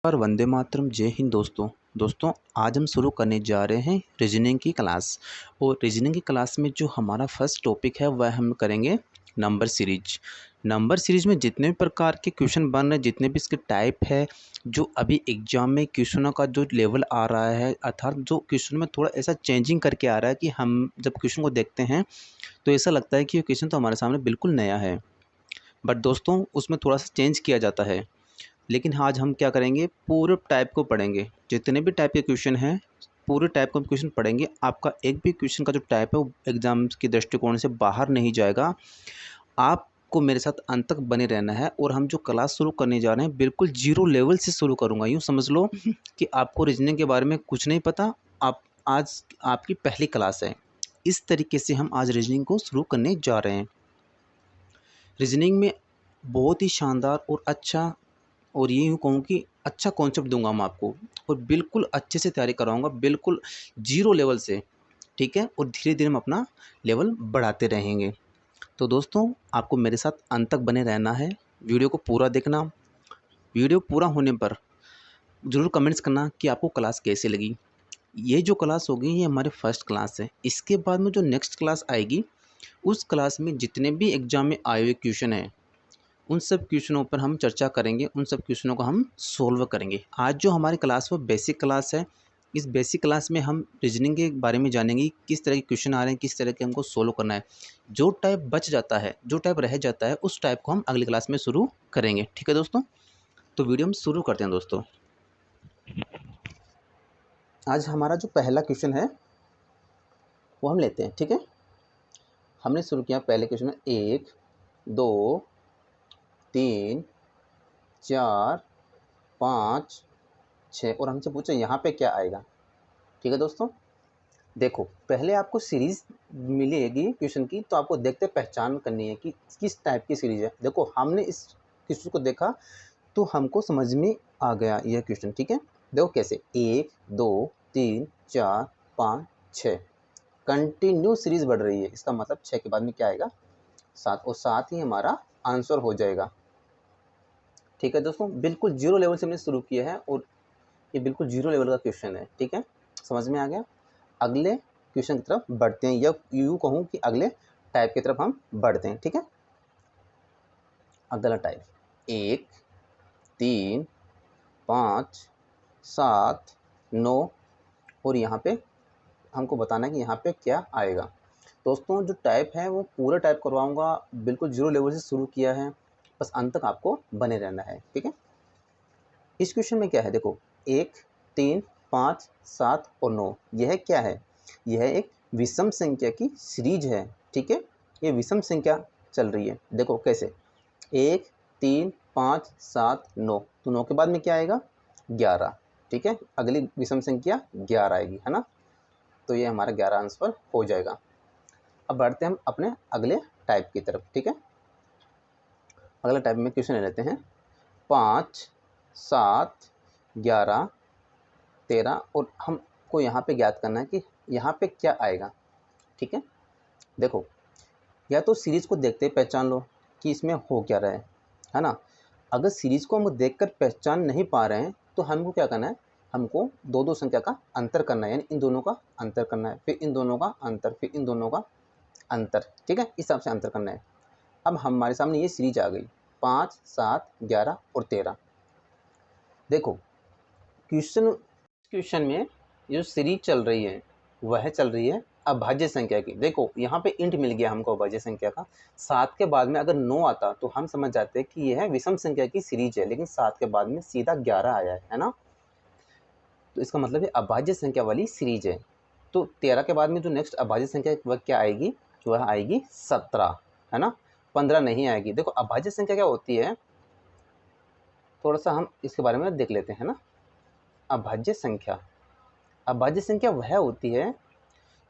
और वंदे मातरम, जय हिंद दोस्तों। आज हम शुरू करने जा रहे हैं रीजनिंग की क्लास। और रीजनिंग की क्लास में जो हमारा फर्स्ट टॉपिक है वह हम करेंगे नंबर सीरीज। नंबर सीरीज में जितने भी प्रकार के क्वेश्चन बन रहे हैं, जितने भी इसके टाइप है, जो अभी एग्जाम में क्वेश्चनों का जो लेवल आ रहा है, अर्थात जो क्वेश्चन में थोड़ा ऐसा चेंजिंग करके आ रहा है कि हम जब क्वेश्चन को देखते हैं तो ऐसा लगता है कि ये क्वेश्चन तो हमारे सामने बिल्कुल नया है, बट दोस्तों उसमें थोड़ा सा चेंज किया जाता है। लेकिन आज हम क्या करेंगे, पूरे टाइप को पढ़ेंगे। जितने भी टाइप के क्वेश्चन हैं पूरे टाइप का क्वेश्चन पढ़ेंगे। आपका एक भी क्वेश्चन का जो टाइप है वो एग्जाम के दृष्टिकोण से बाहर नहीं जाएगा। आपको मेरे साथ अंत तक बने रहना है। और हम जो क्लास शुरू करने जा रहे हैं बिल्कुल जीरो लेवल से शुरू करूँगा। यूँ समझ लो कि आपको रीजनिंग के बारे में कुछ नहीं पता, आप आज आपकी पहली क्लास है। इस तरीके से हम आज रीजनिंग को शुरू करने जा रहे हैं। रीजनिंग में बहुत ही शानदार और अच्छा, और ये यूँ कहूँ कि अच्छा कॉन्सेप्ट दूंगा मैं आपको, और बिल्कुल अच्छे से तैयारी कराऊंगा, बिल्कुल जीरो लेवल से। ठीक है, और धीरे धीरे हम अपना लेवल बढ़ाते रहेंगे। तो दोस्तों आपको मेरे साथ अंत तक बने रहना है, वीडियो को पूरा देखना। वीडियो पूरा होने पर ज़रूर कमेंट्स करना कि आपको क्लास कैसे लगी। ये जो क्लास होगी ये हमारी फर्स्ट क्लास है। इसके बाद में जो नेक्स्ट क्लास आएगी उस क्लास में जितने भी एग्जाम में आए हुए क्वेश्चन हैं उन सब क्वेश्चनों पर हम चर्चा करेंगे, उन सब क्वेश्चनों को हम सोल्व करेंगे। आज जो हमारी क्लास वो बेसिक क्लास है। इस बेसिक क्लास में हम रीजनिंग के बारे में जानेंगे, किस तरह के क्वेश्चन आ रहे हैं, किस तरह के हमको सोल्व करना है। जो टाइप बच जाता है, जो टाइप रह जाता है, उस टाइप को हम अगली क्लास में शुरू करेंगे। ठीक है दोस्तों, तो वीडियो हम शुरू करते हैं। दोस्तों आज हमारा जो पहला क्वेश्चन है वो हम लेते हैं। ठीक है, हमने शुरू किया पहले क्वेश्चन में 1 2 3 4 5 6, और हमसे पूछा यहाँ पे क्या आएगा। ठीक है दोस्तों, देखो पहले आपको सीरीज मिलेगी क्वेश्चन की, तो आपको देखते पहचान करनी है कि किस टाइप की सीरीज है। देखो हमने इस क्वेश्चन को देखा तो हमको समझ में आ गया यह क्वेश्चन। ठीक है, देखो कैसे 1 2 3 4 5 6 कंटिन्यू सीरीज बढ़ रही है। इसका मतलब 6 के बाद में क्या आएगा, 7, और 7 ही हमारा आंसर हो जाएगा। ठीक है दोस्तों, बिल्कुल जीरो लेवल से हमने शुरू किया है और ये बिल्कुल जीरो लेवल का क्वेश्चन है। ठीक है, समझ में आ गया। अगले क्वेश्चन की तरफ बढ़ते हैं, या यूँ कहूँ कि अगले टाइप की तरफ हम बढ़ते हैं। ठीक है, अगला टाइप 1 3 5 7 9, और यहाँ पे हमको बताना है कि यहाँ पे क्या आएगा। दोस्तों जो टाइप है वो पूरा टाइप करवाऊंगा, बिल्कुल जीरो लेवल से शुरू किया है, बस अंत तक आपको बने रहना है। ठीक है, इस क्वेश्चन में क्या है, देखो 1 3 5 7 और 9, यह क्या है, यह एक विषम संख्या की सीरीज है। ठीक है, ये विषम संख्या चल रही है। देखो कैसे 1 3 5 7 9, तो 9 के बाद में क्या आएगा 11। ठीक है, अगली विषम संख्या 11 आएगी, है ना, तो ये हमारा 11 आंसर हो जाएगा। अब बढ़ते हैं हम अपने अगले टाइप की तरफ। ठीक है, अगला टाइप में क्वेश्चन ले लेते हैं 5 7 11 13, और हमको यहाँ पे ज्ञात करना है कि यहाँ पे क्या आएगा। ठीक है, देखो या तो सीरीज को देखते पहचान लो कि इसमें हो क्या रहा है ना। अगर सीरीज को हम देखकर पहचान नहीं पा रहे हैं तो हमको क्या करना है, हमको दो दो संख्या का अंतर करना है, यानी इन दोनों का अंतर करना है, फिर इन दोनों का अंतर, फिर इन दोनों का अंतर। ठीक है, इस हिसाब से अंतर करना है। अब हमारे सामने ये सीरीज आ गई 5 7 11 और 13। देखो क्वेश्चन में जो सीरीज चल रही है वह चल रही है अभाज्य संख्या की। देखो यहाँ पे इंट मिल गया हमको अभाज्य संख्या का। 7 के बाद में अगर 9 आता तो हम समझ जाते हैं कि यह विषम संख्या की सीरीज है, लेकिन 7 के बाद में सीधा 11 आया है ना, तो इसका मतलब है अभाज्य संख्या वाली सीरीज है। तो 13 के बाद में जो नेक्स्ट अभाज्य संख्या वह क्या आएगी, वह आएगी 17, है ना, 15 नहीं आएगी। देखो अभाज्य संख्या क्या होती है, थोड़ा सा हम इसके बारे में देख लेते हैं ना। अभाज्य संख्या, अभाज्य संख्या वह होती है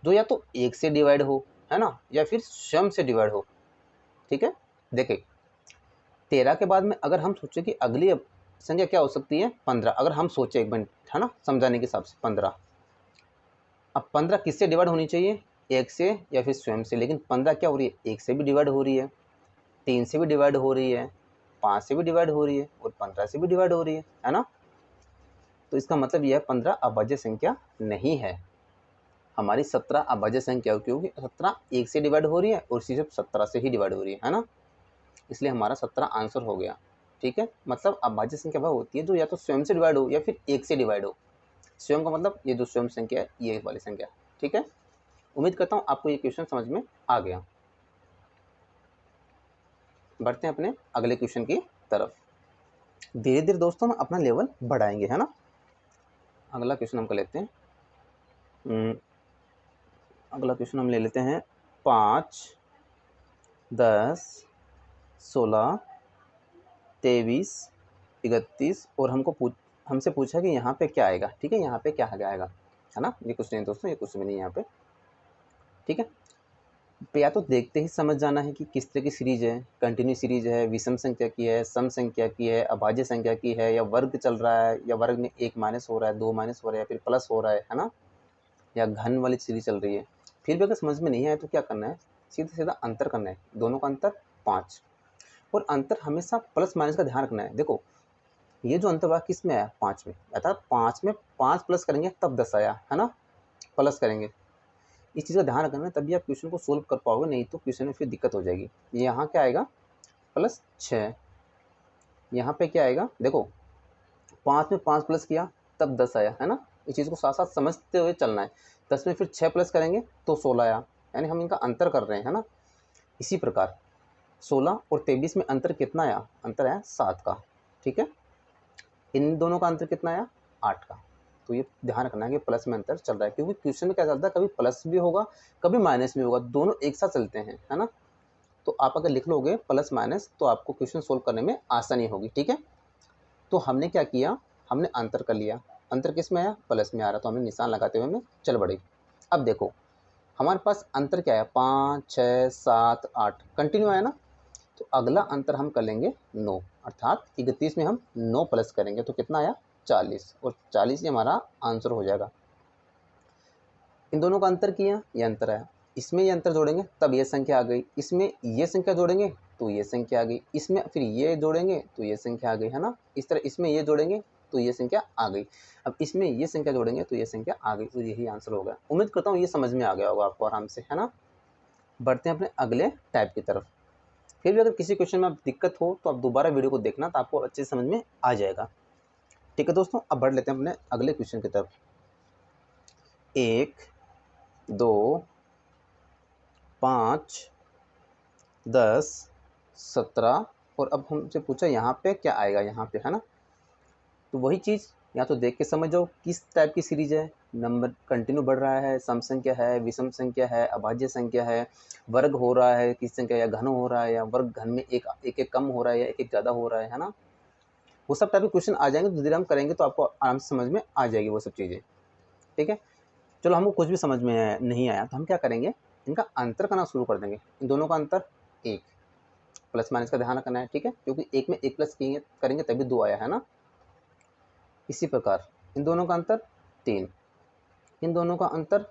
जो या तो 1 से डिवाइड हो, है ना, या फिर स्वयं से डिवाइड हो। ठीक है, देखिए 13 के बाद में अगर हम सोचें कि अगली संख्या क्या हो सकती है 15, अगर हम सोचें एक मिनट, है ना, समझाने के हिसाब से 15। अब 15 किससे डिवाइड होनी चाहिए, 1 से या फिर स्वयं से, लेकिन 15 क्या हो रही है, 1 से भी डिवाइड हो रही है, 3 से भी डिवाइड हो रही है, 5 से भी डिवाइड हो रही है, और 15 से भी डिवाइड हो रही है ना। तो इसका मतलब यह 15 अभाज्य संख्या नहीं है, हमारी 17 अभाज्य संख्या, क्योंकि 17 1 से डिवाइड हो रही है और सिर्फ 17 से ही डिवाइड हो रही है ना, इसलिए हमारा 17 आंसर हो गया। ठीक है, मतलब अभाज्य संख्या वह होती है जो या तो स्वयं से डिवाइड हो या फिर 1 से डिवाइड हो। स्वयं का मतलब ये जो स्वयं संख्या है, ये वाली संख्या। ठीक है, उम्मीद करता हूँ आपको ये क्वेश्चन समझ में आ गया। बढ़ते हैं अपने अगले क्वेश्चन की तरफ। धीरे धीरे दोस्तों हम अपना लेवल बढ़ाएंगे, है ना। अगला क्वेश्चन हम कर लेते हैं। अगला क्वेश्चन हम ले लेते हैं 5, 10, 16, 23, 31 और हमसे पूछा कि यहाँ पे क्या आएगा। ठीक है, यहाँ पे क्या आएगा, है ना। ये कुछ नहीं दोस्तों, ये कुछ भी नहीं यहाँ पे। ठीक है, या तो देखते ही समझ जाना है कि किस तरह की सीरीज है, कंटिन्यू सीरीज है, विषम संख्या की है, सम संख्या की है, अभाज्य संख्या की है, या वर्ग चल रहा है, या वर्ग में 1 माइनस हो रहा है, 2 माइनस हो रहा है, या फिर प्लस हो रहा है ना, या घन वाली सीरीज चल रही है। फिर भी अगर समझ में नहीं आए तो क्या करना है, सीधा सीधा अंतर करना है। दोनों का अंतर 5, और अंतर हमेशा प्लस माइनस का ध्यान रखना है। देखो ये जो अंतर हुआ किस में आया, 5 में, अर्थात 5 में 5 प्लस करेंगे तब 10 आया, है ना, प्लस करेंगे। इस चीज़ का ध्यान रखना है, तभी आप क्वेश्चन को सोल्व कर पाओगे, नहीं तो क्वेश्चन में फिर दिक्कत हो जाएगी। यहाँ क्या आएगा, +6। यहाँ पे क्या आएगा, देखो 5 में 5 प्लस किया तब 10 आया, है ना। इस चीज़ को साथ साथ समझते हुए चलना है। 10 में फिर 6 प्लस करेंगे तो 16 आया, यानी हम इनका अंतर कर रहे हैं, है ना। इसी प्रकार 16 और 23 में अंतर कितना आया, अंतर आया 7 का। ठीक है, इन दोनों का अंतर कितना आया, 8 का। तो ये ध्यान रखना है कि प्लस में अंतर चल रहा है, क्योंकि क्वेश्चन में क्या चलता है, कभी प्लस भी होगा कभी माइनस भी होगा, दोनों एक साथ चलते हैं, है ना। तो आप अगर लिख लोगे प्लस माइनस तो आपको क्वेश्चन सोल्व करने में आसानी होगी। ठीक है, तो हमने क्या किया, हमने अंतर कर लिया। अंतर किस में आया, प्लस में आ रहा, तो हमने निशान लगाते हुए हमने चल बढ़े। अब देखो हमारे पास अंतर क्या आया, 5, 6, 7, 8 कंटिन्यू आया ना। तो अगला अंतर हम कर लेंगे 9, अर्थात 31 में हम 9 प्लस करेंगे तो कितना आया, 40, और 40 ही हमारा आंसर हो जाएगा। इन दोनों का अंतर किया, ये अंतर आया, इसमें ये अंतर जोड़ेंगे तब ये संख्या आ गई, इसमें ये संख्या जोड़ेंगे तो ये संख्या आ गई, इसमें फिर ये जोड़ेंगे तो ये संख्या आ गई, है ना। इस तरह इसमें ये जोड़ेंगे तो ये संख्या आ गई, अब इसमें ये संख्या जोड़ेंगे तो ये संख्या आ गई, तो यही आंसर हो गया। उम्मीद करता हूँ ये समझ में आ गया होगा आपको आराम से, है ना। बढ़ते हैं अपने अगले टाइप की तरफ। फिर भी अगर किसी क्वेश्चन में दिक्कत हो तो आप दोबारा वीडियो को देखना, तो आपको अच्छे से समझ में आ जाएगा। ठीक है दोस्तों, अब बढ़ लेते हैं अपने अगले क्वेश्चन की तरफ। 1, 2, 5, 10, 17, और अब हमसे पूछा यहाँ पे क्या आएगा, यहाँ पे, है ना। तो वही चीज़ या तो देख के समझ जाओ किस टाइप की सीरीज है, नंबर कंटिन्यू बढ़ रहा है, सम संख्या है, विषम संख्या है, अभाज्य संख्या है, वर्ग हो रहा है किस संख्या, या घन हो रहा है, या वर्ग घन में एक एक कम हो रहा है, या एक ज़्यादा हो रहा है ना। वो सब टाइप के क्वेश्चन आ जाएंगे, तो धीरे हम करेंगे तो आपको आराम से समझ में आ जाएगी वो सब चीज़ें। ठीक है, चलो हमको कुछ भी समझ में नहीं आया तो हम क्या करेंगे, इनका अंतर करना शुरू कर देंगे। इन दोनों का अंतर 1, प्लस माइनस का ध्यान रखना है। ठीक है, क्योंकि 1 में 1 प्लस करेंगे तभी 2 आया, है ना। इसी प्रकार इन दोनों का अंतर 3, इन दोनों का अंतर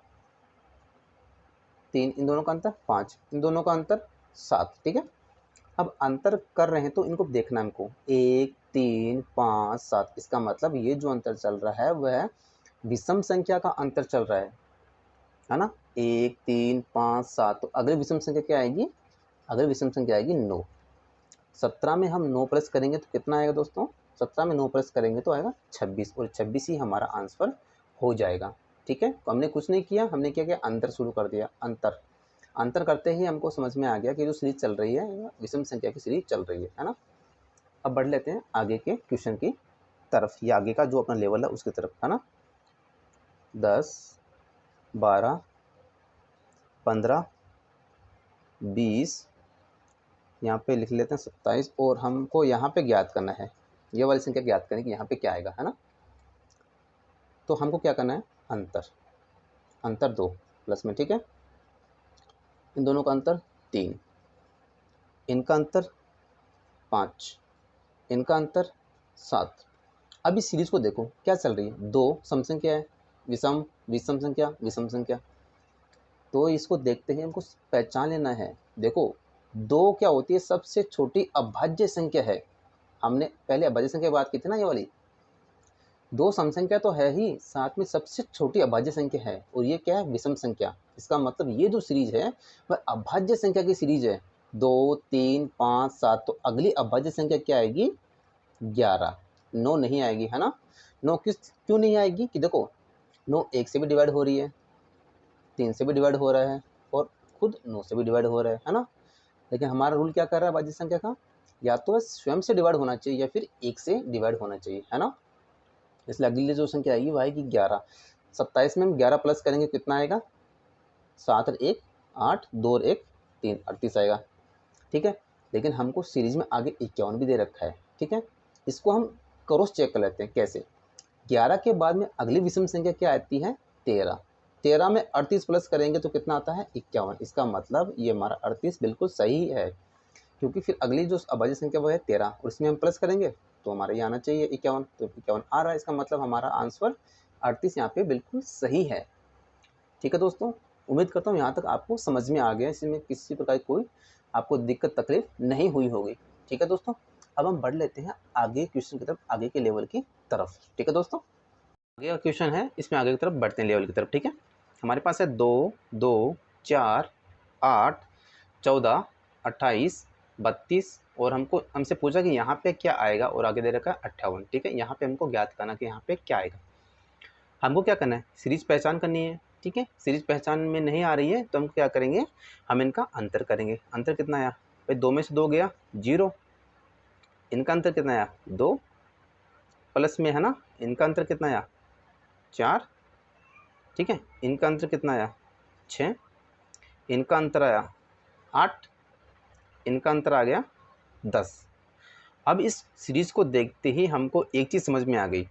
3, इन दोनों का अंतर 5, इन दोनों का अंतर 7। ठीक है, अब अंतर कर रहे हैं तो इनको देखना है हमको, 1, 3, 5, 7, इसका मतलब ये जो अंतर चल रहा है वह विषम संख्या का अंतर चल रहा है ना। 1, 3, 5, 7, तो अगली विषम संख्या क्या आएगी, अगली विषम संख्या आएगी 9। 17 में हम 9 प्लस करेंगे तो कितना आएगा दोस्तों, 17 में 9 प्लस करेंगे तो आएगा 26, और 26 ही हमारा आंसर हो जाएगा। ठीक है, तो हमने कुछ नहीं किया, हमने क्या किया, अंतर शुरू कर दिया। अंतर अंतर करते ही हमको समझ में आ गया कि जो सीरीज चल रही है विषम संख्या की सीरीज चल रही है ना। अब बढ़ लेते हैं आगे के क्वेश्चन की तरफ, या आगे का जो अपना लेवल है उसकी तरफ, है ना। 10, 12, 15, 20, यहाँ पे लिख लेते हैं 27, और हमको यहाँ पे ज्ञात करना है, ये वाली संख्या ज्ञात करनी कि यहाँ पे क्या आएगा, है ना। तो हमको क्या करना है, अंतर, अंतर 2 प्लस में। ठीक है, इन दोनों का अंतर 3, इनका अंतर 5, इनका अंतर 7। अब इस सीरीज को देखो क्या चल रही है, 2 सम संख्या है, विषम विषम संख्या विषम संख्या, तो इसको देखते ही हमको पहचान लेना है। देखो 2 क्या होती है, सबसे छोटी अभाज्य संख्या है। हमने पहले अभाज्य संख्या की बात की थी ना, ये वाली दो सम संख्या तो है ही, साथ में सबसे छोटी अभाज्य संख्या है, और ये क्या है, विषम संख्या। इसका मतलब ये जो सीरीज है वह अभाज्य संख्या की सीरीज है। 2, 3, 5, 7, तो अगली अभाज्य संख्या क्या आएगी, 11। 9 नहीं आएगी, है ना। 9 क्यों नहीं आएगी कि देखो 9 1 से भी डिवाइड हो रही है, 3 से भी डिवाइड हो रहा है, और खुद 9 से भी डिवाइड हो रहा है ना। लेकिन हमारा रूल क्या कर रहा है अभाज्य संख्या का, या तो स्वयं से डिवाइड होना चाहिए या फिर 1 से डिवाइड होना चाहिए, है ना। इसलिए अगली जो संख्या आएगी वो आएगी 11। 27 में हम 11 प्लस करेंगे कितना आएगा, 7 और 1 8, 2 और 1 3, 38 आएगा। ठीक है, लेकिन हमको सीरीज में आगे 51 भी दे रखा है। ठीक है, इसको हम क्रॉस चेक कर लेते हैं कैसे। 11 के बाद में अगली विषम संख्या क्या आती है, 13। 13 में 38 प्लस करेंगे तो कितना आता है, 51। इसका मतलब ये हमारा 38 बिल्कुल सही है, क्योंकि फिर अगली जो अभाज्य संख्या वो है 13, और इसमें हम प्लस करेंगे तो हमारा ये आना चाहिए 51, तो 51 आ रहा है। इसका मतलब हमारा आंसर 38 यहाँ पे बिल्कुल सही है। ठीक है दोस्तों, उम्मीद करता हूँ यहाँ तक आपको समझ में आ गया, इसमें किसी प्रकार की कोई आपको दिक्कत तकलीफ नहीं हुई होगी। ठीक है दोस्तों, अब हम बढ़ लेते हैं आगे क्वेश्चन की तरफ, आगे के लेवल की तरफ। ठीक है दोस्तों, आगे का क्वेश्चन है, इसमें आगे की तरफ बढ़ते हैं लेवल की तरफ। ठीक है, हमारे पास है 2, 2, 4, 8, 14, 28, 32, और हमसे पूछा कि यहाँ पे क्या आएगा, और आगे दे रखा है 58। ठीक है, यहाँ पे हमको ज्ञात करना कि यहाँ पे क्या आएगा। हमको क्या करना है, सीरीज पहचान करनी है। ठीक है, सीरीज पहचान में नहीं आ रही है तो हम क्या करेंगे, हम इनका अंतर करेंगे। अंतर कितना आया भाई, 2 में से 2 गया 0, इनका अंतर कितना आया 2, प्लस में है ना, इनका अंतर कितना आया 4। ठीक है, इनका अंतर कितना आया 6, इनका अंतर आया 8, इनका अंतर आ गया 10। अब इस सीरीज को देखते ही हमको एक चीज़ समझ में आ गई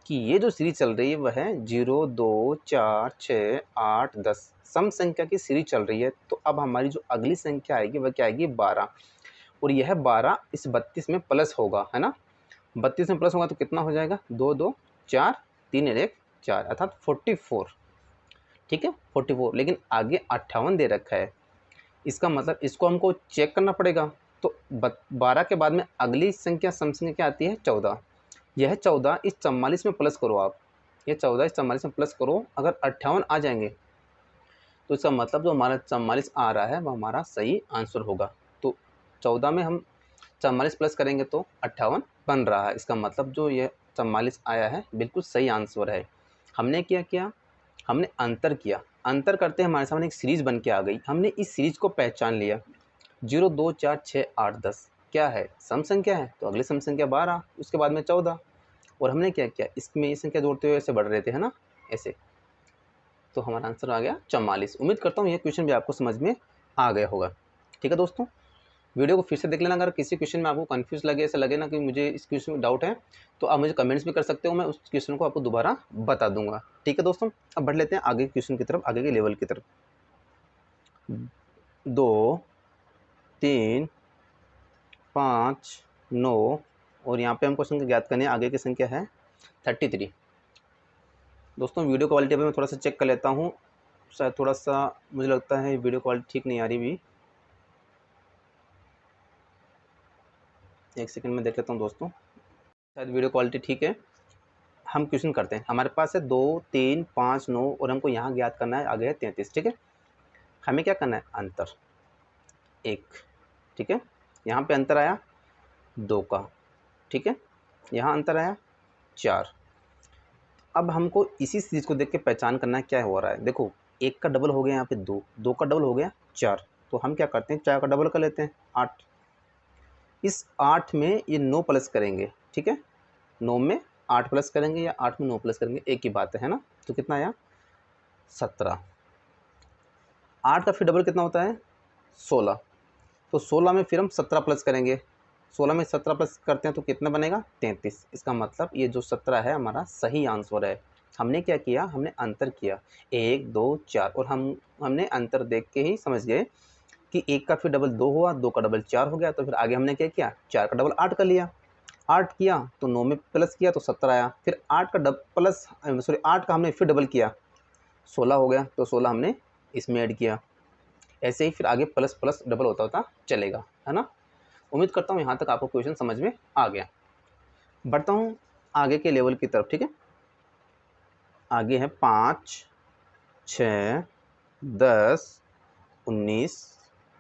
कि ये जो सीरीज चल रही है वह है 0, 2, 4, 6, 8, 10 सम संख्या की सीरीज चल रही है। तो अब हमारी जो अगली संख्या आएगी वह क्या आएगी, 12, और यह 12 इस 32 में प्लस होगा, है ना। 32 में प्लस होगा तो कितना हो जाएगा, 2, 2, 4, 3 और 1 4, अर्थात 44। ठीक है, 44, लेकिन आगे 58 दे रखा है। इसका मतलब इसको हमको चेक करना पड़ेगा। तो 12 के बाद में अगली संख्या सम संख्या क्या आती है, 14। यह 14 इस 44 में प्लस करो आप, ये 14 इस 44 में प्लस करो, अगर 58 आ जाएंगे तो इसका मतलब जो हमारा 44 आ रहा है वह हमारा सही आंसर होगा। तो 14 में हम 44 प्लस करेंगे तो 58 बन रहा है। इसका मतलब जो ये 44 आया है बिल्कुल सही आंसर है। हमने क्या किया, हमने अंतर किया, अंतर करते हमारे सामने एक सीरीज बन के आ गई। हमने इस सीरीज को पहचान लिया, 0, 2, 4, 6, 8, 10 क्या है, सम संख्या है, तो अगली सम संख्या 12, उसके बाद में 14, और हमने क्या किया, इसमें ये संख्या जोड़ते हुए ऐसे बढ़ रहे थे, है ना, ऐसे। तो हमारा आंसर आ गया 44। उम्मीद करता हूँ ये क्वेश्चन भी आपको समझ में आ गया होगा। ठीक है दोस्तों, वीडियो को फिर से देख लेना। अगर किसी क्वेश्चन में आपको कंफ्यूज लगे, ऐसा लगे ना कि मुझे इस क्वेश्चन में डाउट है, तो आप मुझे कमेंट्स भी कर सकते हो, मैं उस क्वेश्चन को आपको दोबारा बता दूंगा। ठीक है दोस्तों, अब बढ़ लेते हैं आगे क्वेश्चन की तरफ, आगे के लेवल की तरफ। 2, 3, 5, 9, और यहाँ पे हमको संख्या ज्ञात करनी है, आगे की संख्या है 33। दोस्तों वीडियो क्वालिटी अभी मैं थोड़ा सा चेक कर लेता हूँ, शायद थोड़ा सा मुझे लगता है वीडियो क्वालिटी ठीक नहीं आ रही भी। एक सेकंड में देख लेता हूँ दोस्तों, शायद वीडियो क्वालिटी ठीक है। हम क्वेश्चन करते हैं, हमारे पास है 2, 3, 5, 9, और हमको यहाँ ज्ञात करना है, आगे है 33। ठीक है, हमें क्या करना है, अंतर 1। ठीक है, यहाँ पे अंतर आया 2 का। ठीक है, यहाँ अंतर आया 4। अब हमको इसी चीज़ को देख के पहचान करना है क्या हो रहा है। देखो 1 का डबल हो गया यहाँ पे 2, 2 का डबल हो गया 4, तो हम क्या करते हैं 4 का डबल कर लेते हैं 8। इस 8 में ये 9 प्लस करेंगे। ठीक है, 9 में 8 प्लस करेंगे या 8 में 9 प्लस करेंगे, एक ही बात है ना। तो कितना आया 17। 8 का फिर डबल कितना होता है 16, तो 16 में फिर हम 17 प्लस करेंगे। 16 में 17 प्लस करते हैं तो कितना बनेगा 33। इसका मतलब ये जो 17 है हमारा सही आंसर है। हमने क्या किया, हमने अंतर किया 1, 2, 4, और हमने अंतर देख के ही समझ गए कि 1 का फिर डबल 2 हुआ, 2 का डबल 4 हो गया, तो फिर आगे हमने क्या किया 4 का डबल 8 कर लिया। 8 किया तो 9 में प्लस किया तो 17 आया, फिर 8 का डबल प्लस 8 का हमने फिर डबल किया 16 हो गया, तो 16 हमने इसमें ऐड किया। ऐसे ही फिर आगे प्लस प्लस डबल होता होता चलेगा, है ना। उम्मीद करता हूँ यहाँ तक आपको क्वेश्चन समझ में आ गया। बढ़ता हूँ आगे के लेवल की तरफ। ठीक है, आगे है 5, 6, 10, 19,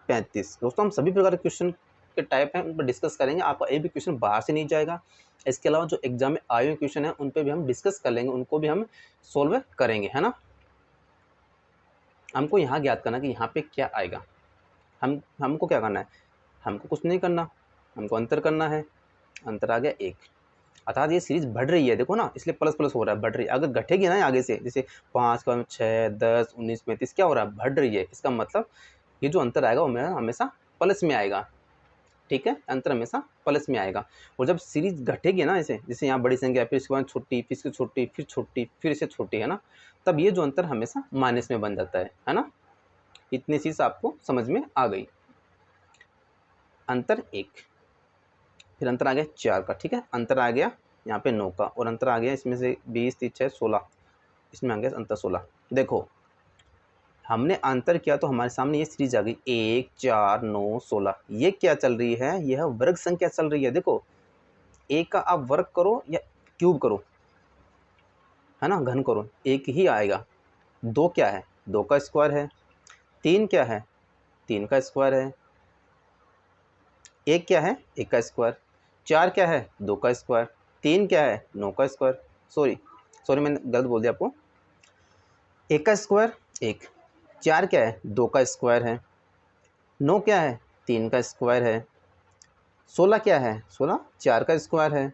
35। दोस्तों हम सभी प्रकार के क्वेश्चन के टाइप हैं उन पर डिस्कस करेंगे। आपका एक भी क्वेश्चन बाहर से नहीं जाएगा। इसके अलावा जो एग्जाम में आए हुए क्वेश्चन हैं उन पे भी हम डिस्कस कर लेंगे, उनको भी हम सोल्व करेंगे, है ना। हमको यहाँ ज्ञात करना कि यहाँ पे क्या आएगा। हमको क्या करना है, हमको कुछ नहीं करना, हमको अंतर करना है। अंतर आ गया 1, अर्थात ये सीरीज बढ़ रही है, देखो ना, इसलिए प्लस प्लस हो रहा है, बढ़ रही है। अगर घटेगी ना आगे से, जैसे 5 का 6, 10, 19, 35, क्या हो रहा है, बढ़ रही है। इसका मतलब ये जो अंतर आएगा वो मेरा हमेशा प्लस में आएगा, ठीक है, अंतर हमेशा प्लस में आएगा। और जब सीरीज घटेगी ना, ऐसे जैसे यहाँ बड़ी संख्या, फिर इसके बाद छोटी, फिर इसकी छोटी, फिर छोटी, फिर इसे छोटी, है ना, तब ये जो अंतर हमेशा माइनस में बन जाता है ना। इतनी चीज़ आपको समझ में आ गई। अंतर 1, फिर अंतर आ गया 4 का, ठीक है, अंतर आ गया यहाँ पे 9 का, और अंतर आ गया इसमें से 20, 30, 6, 16, इसमें आ गया अंतर 16। देखो हमने अंतर किया तो हमारे सामने ये सीरीज आ गई 1, 4, 9, 16। ये क्या चल रही है, यह वर्ग संख्या चल रही है। देखो 1 का आप वर्ग करो या क्यूब करो, है ना, घन करो, एक ही आएगा। 2 क्या है, 2 का स्क्वायर है। 3 क्या है, 3 का स्क्वायर है। 1 क्या है, 1 का स्क्वायर। 4 क्या है, 2 का स्क्वायर। 3 क्या है, 9 का स्क्वायर। सॉरी सॉरी मैंने गलत बोल दिया आपको। 1 का स्क्वायर 1, 4 क्या है, 2 का स्क्वायर है। 9 क्या है, 3 का स्क्वायर है। 16 क्या है, 16 4 का स्क्वायर है।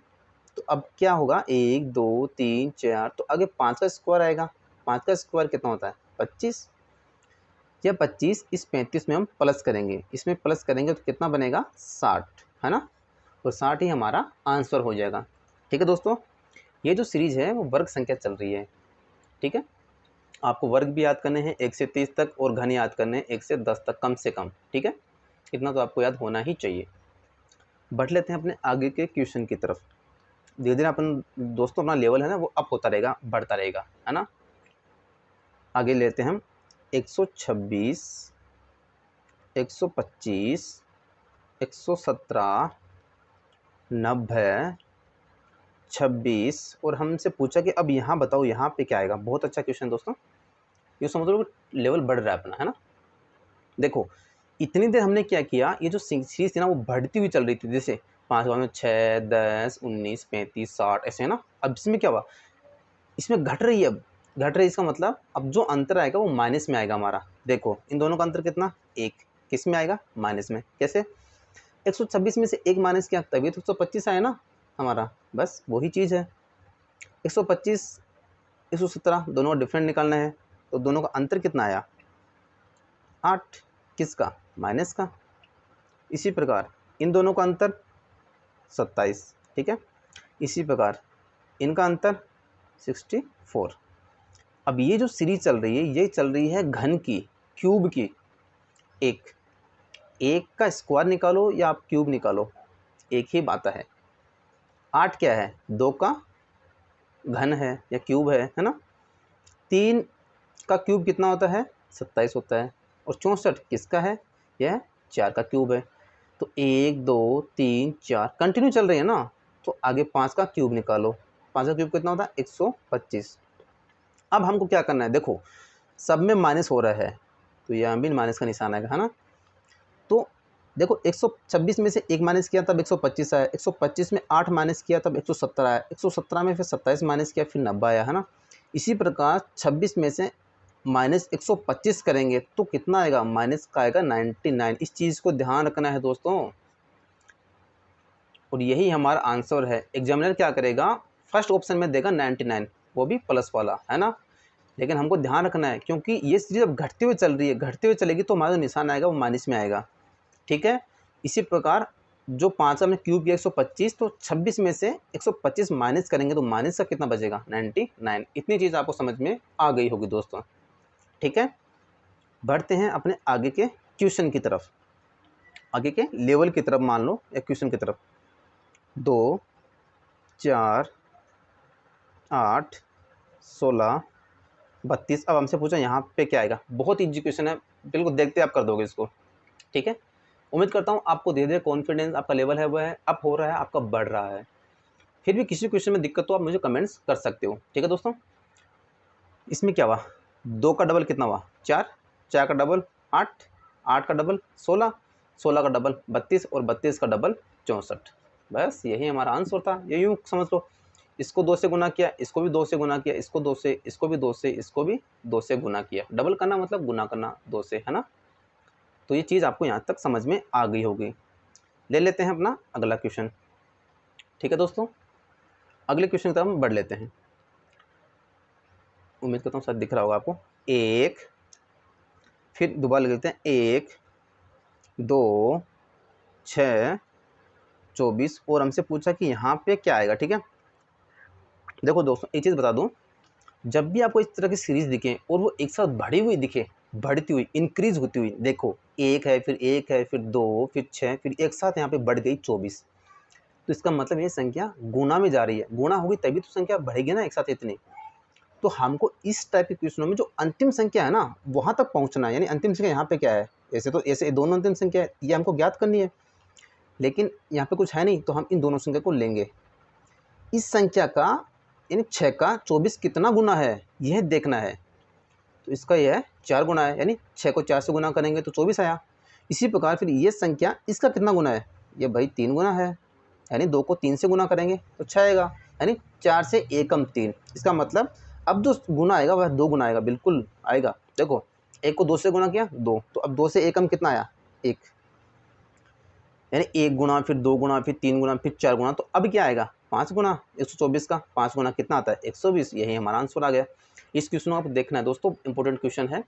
तो अब क्या होगा, 1, 2, 3, 4, तो आगे 5 का स्क्वायर आएगा। 5 का स्क्वायर कितना होता है, 25। या 25 इस 35 में हम प्लस करेंगे, इसमें प्लस करेंगे तो कितना बनेगा, 60, है ना। और 60 ही हमारा आंसर हो जाएगा। ठीक है दोस्तों, ये जो सीरीज है वो वर्ग संख्या चल रही है, ठीक है। आपको वर्ग भी याद करने हैं 1 से 30 तक, और घन याद करने हैं 1 से 10 तक कम से कम, ठीक है। इतना तो आपको याद होना ही चाहिए। बढ़ लेते हैं अपने आगे के क्वेश्चन की तरफ। धीरे धीरे अपन दोस्तों अपना लेवल है ना वो अप होता रहेगा, बढ़ता रहेगा, है ना। आगे लेते हैं हम 126, 125, 117, 90, 26, और हमसे पूछा कि अब यहाँ बताओ यहाँ पे क्या आएगा। बहुत अच्छा क्वेश्चन दोस्तों, ये समझ लो लेवल बढ़ रहा है अपना, है ना। देखो इतनी देर हमने क्या किया, ये जो सीरीज थी ना वो बढ़ती हुई चल रही थी, जैसे 5 में 6, 10, 19, 35, 60, ऐसे, है ना। अब इसमें क्या हुआ, इसमें घट रही है। अब घट रही है, इसका मतलब अब जो अंतर आएगा वो माइनस में आएगा हमारा। देखो इन दोनों का अंतर कितना, 1, किस में आएगा, माइनस में। कैसे, 126 में से 1 माइनस किया तभी तो 125 आया ना हमारा, बस वही चीज़ है। 125, 117 दोनों डिफरेंट निकालना है, तो दोनों का अंतर कितना आया, 8, किसका, माइनस का। इसी प्रकार इन दोनों का अंतर 27, ठीक है। इसी प्रकार इनका अंतर 64। अब ये जो सीरीज चल रही है ये चल रही है घन की, क्यूब की। एक का स्क्वायर निकालो या आप क्यूब निकालो, एक ही बात है। 8 क्या है, 2 का घन है या क्यूब है ना। 3 का क्यूब कितना होता है, 27 होता है। और 64 किसका है, यह 4 का क्यूब है। तो 1, 2, 3, 4 कंटिन्यू चल रही है ना। तो आगे 5 का क्यूब निकालो, 5 का क्यूब कितना होता है, 125। अब हमको क्या करना है, देखो सब में माइनस हो रहा है तो यहाँ भी माइनस का निशान आएगा, है ना। तो देखो 126 में से 1 माइनस किया तब 125 आया, 125 में 8 माइनस किया तब 117 आया, 117 में फिर 27 माइनस किया फिर 90 आया, है ना। इसी प्रकार 26 में से माइनस 125 करेंगे तो कितना आएगा, माइनस का आएगा 99। इस चीज़ को ध्यान रखना है दोस्तों, और यही हमारा आंसर है। एग्जामिनर क्या करेगा, फर्स्ट ऑप्शन में देगा 99, वो भी प्लस वाला, है ना। लेकिन हमको ध्यान रखना है क्योंकि ये सीरीज अब घटते हुए चल रही है, घटते हुए चलेगी तो हमारा जो निशान आएगा वो माइनस में आएगा, ठीक है। इसी प्रकार जो 5 हमने क्यूब किया 125, तो 26 में से 125 माइनस करेंगे तो माइनस का कितना बचेगा, 99। इतनी चीज़ आपको समझ में आ गई होगी दोस्तों, ठीक है। बढ़ते हैं अपने आगे के क्वेश्चन की तरफ, आगे के लेवल की तरफ मान लो या क्वेश्चन की तरफ। 2, 4, 8, 16, 32। अब हमसे पूछा यहाँ पे क्या आएगा। बहुत ईजी क्वेश्चन है, बिल्कुल देखते आप कर दोगे इसको, ठीक है। उम्मीद करता हूँ आपको धीरे धीरे कॉन्फिडेंस आपका लेवल है वह अप हो रहा है, आपका बढ़ रहा है। फिर भी किसी क्वेश्चन में दिक्कत तो आप मुझे कमेंट्स कर सकते हो, ठीक है दोस्तों। इसमें क्या हुआ, 2 का डबल कितना हुआ 4, 4 का डबल 8, 8 का डबल 16, 16 का डबल 32 और 32 का डबल 64। बस यही हमारा आंसर था। ये यूँ समझ लो, इसको 2 से गुना किया, इसको भी 2 से गुना किया, इसको 2 से, इसको भी 2 से, इसको भी 2 से गुना किया। डबल करना मतलब गुना करना 2 से, है ना। तो ये चीज़ आपको यहाँ तक समझ में आ गई होगी। ले लेते हैं अपना अगला क्वेश्चन। ठीक है दोस्तों, अगले क्वेश्चन की तरफ हम बढ़ लेते हैं। उम्मीद करता हूँ शायद दिख रहा होगा आपको। 1, फिर दोबारा लिख लेते हैं 1, 2, 6, 24 और हमसे पूछा कि यहाँ पे क्या आएगा। ठीक है, देखो दोस्तों एक चीज़ बता दूँ, जब भी आपको इस तरह की सीरीज दिखे और वो एक साथ बढ़ी हुई दिखे, बढ़ती हुई, इंक्रीज होती हुई, देखो 1 है, फिर 1 है, फिर 2, फिर 6, फिर एक साथ यहाँ पे बढ़ गई 24, तो इसका मतलब ये संख्या गुना में जा रही है। गुना होगी तभी तो संख्या बढ़ेगी ना एक साथ इतनी। तो हमको इस टाइप के क्वेश्चनों में जो अंतिम संख्या है ना, वहाँ तक पहुँचना है। यानी अंतिम संख्या यहाँ पे क्या है, ऐसे तो ऐसे दोनों अंतिम संख्या है, ये हमको ज्ञात करनी है, लेकिन यहाँ पे कुछ है नहीं, तो हम इन दोनों संख्या को लेंगे। इस संख्या का यानी 6 का 24 कितना गुना है यह देखना है। तो इसका यह है 4 गुना है, यानी 6 को 4 से गुना करेंगे तो 24 आया। इसी प्रकार फिर ये संख्या इसका कितना गुना है, ये भाई 3 गुना है, यानी 2 को 3 से गुना करेंगे तो 6 आएगा, यानी 4 से एकम 3। इसका मतलब अब जो गुना आएगा वह 2 गुना आएगा, बिल्कुल आएगा। देखो 1 को 2 से गुना किया 2, तो अब 2 से एकम कितना आया 1, यानी 1 गुना, फिर 2 गुना, फिर 3 गुना, फिर 4 गुना, तो अब क्या आएगा 5 गुना। 124 का 5 गुना कितना आता है 120। यही हमारा आंसर आ गया। इस क्वेश्चन को आपको देखना है दोस्तों, इंपॉर्टेंट क्वेश्चन है।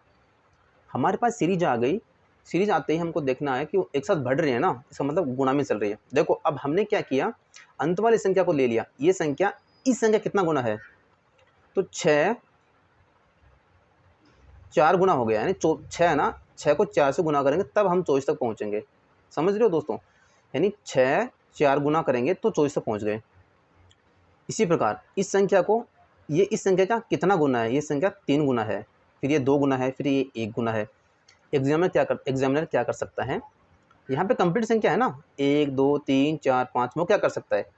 हमारे पास सीरीज आ गई, सीरीज आते ही हमको देखना है कि वो एक साथ बढ़ रही है ना, इसका मतलब गुणा में चल रही है। देखो अब हमने क्या किया, अंत वाली संख्या को ले लिया, ये संख्या इस संख्या कितना गुना है, तो 6 4 गुना हो गया, यानी 6 है ना, 6 को 4 से गुना करेंगे तब हम 24 तक पहुंचेंगे। समझ रहे हो दोस्तों, यानी 6 4 गुना करेंगे तो 24 तक पहुंच गए। इसी प्रकार इस संख्या को, ये इस संख्या का कितना गुना है, ये संख्या 3 गुना है, फिर ये 2 गुना है, फिर ये 1 गुना है। एग्जामिनर क्या कर सकता है, यहाँ पे कंप्लीट संख्या है ना 1 2 3 4 5, वो क्या कर सकता है,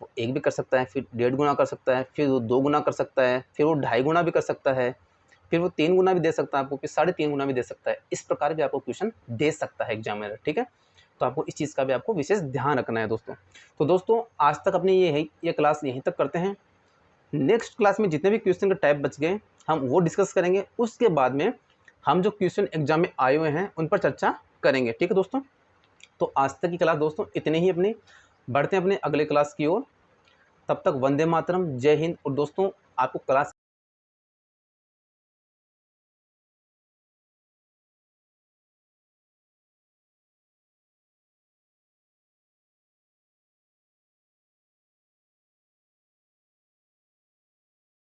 वो 1 भी कर सकता है, फिर 1.5 गुना कर सकता है, फिर वो 2 गुना कर सकता है, फिर वो 2.5 गुना भी कर सकता है, फिर वो 3 गुना भी दे सकता है आपको, फिर 3.5 गुना भी दे सकता है। इस प्रकार भी आपको क्वेश्चन दे सकता है एग्जामिनर। ठीक है, तो आपको इस चीज़ का भी आपको विशेष ध्यान रखना है दोस्तों। तो दोस्तों आज तक अपनी ये क्लास यहीं तक करते हैं। नेक्स्ट क्लास में जितने भी क्वेश्चन के टाइप बच गए हम वो डिस्कस करेंगे। उसके बाद में हम जो क्वेश्चन एग्जाम में आए हुए हैं उन पर चर्चा करेंगे। ठीक है दोस्तों, तो आज तक की क्लास दोस्तों इतने ही अपनी, बढ़ते हैं अपने अगले क्लास की ओर। तब तक वंदे मातरम, जय हिंद। और दोस्तों आपको क्लास